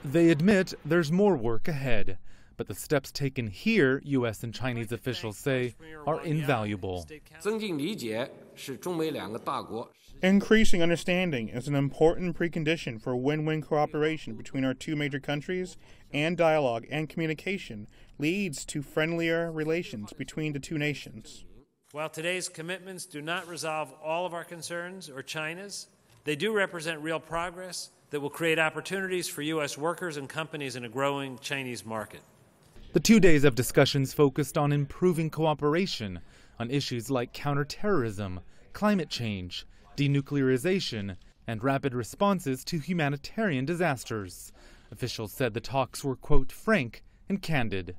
They admit there's more work ahead, but the steps taken here, U.S. and Chinese officials say, are invaluable. Increasing understanding is an important precondition for win-win cooperation between our two major countries, and dialogue and communication leads to friendlier relations between the two nations. While today's commitments do not resolve all of our concerns or China's, they do represent real progress that will create opportunities for U.S. workers and companies in a growing Chinese market. The 2 days of discussions focused on improving cooperation on issues like counterterrorism, climate change, de-nuclearization, and rapid responses to humanitarian disasters. Officials said the talks were, quote, frank and candid.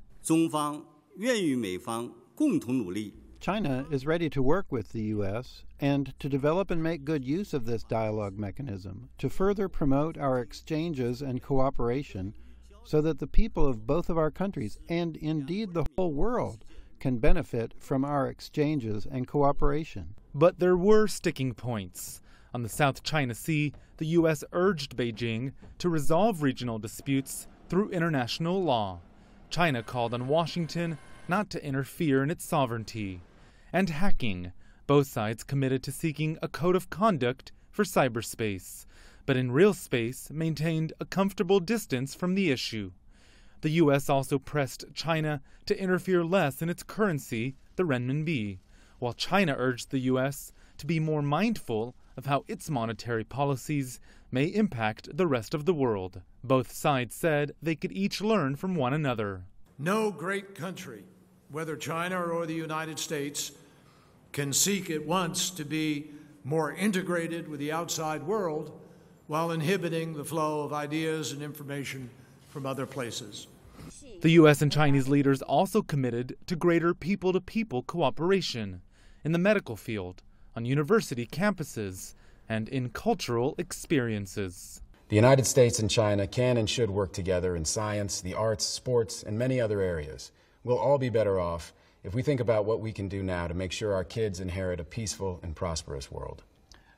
China is ready to work with the U.S. and to develop and make good use of this dialogue mechanism to further promote our exchanges and cooperation so that the people of both of our countries, and indeed the whole world, can benefit from our exchanges and cooperation. But there were sticking points. On the South China Sea, the U.S. urged Beijing to resolve regional disputes through international law. China called on Washington not to interfere in its sovereignty. And hacking. Both sides committed to seeking a code of conduct for cyberspace, but in real space maintained a comfortable distance from the issue. The U.S. also pressed China to interfere less in its currency, the renminbi, while China urged the U.S. to be more mindful of how its monetary policies may impact the rest of the world. Both sides said they could each learn from one another. No great country, whether China or the United States, can seek at once to be more integrated with the outside world while inhibiting the flow of ideas and information from other places. The U.S. and Chinese leaders also committed to greater people-to-people cooperation in the medical field, on university campuses, and in cultural experiences. The United States and China can and should work together in science, the arts, sports, and many other areas. We'll all be better off if we think about what we can do now to make sure our kids inherit a peaceful and prosperous world.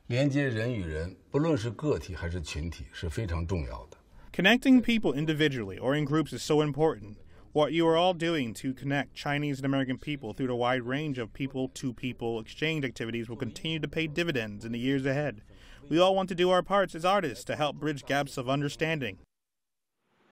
连接人与人，不论是个体还是群体，是非常重要的。 Connecting people individually or in groups is so important. What you are all doing to connect Chinese and American people through the wide range of people-to-people exchange activities will continue to pay dividends in the years ahead. We all want to do our parts as artists to help bridge gaps of understanding.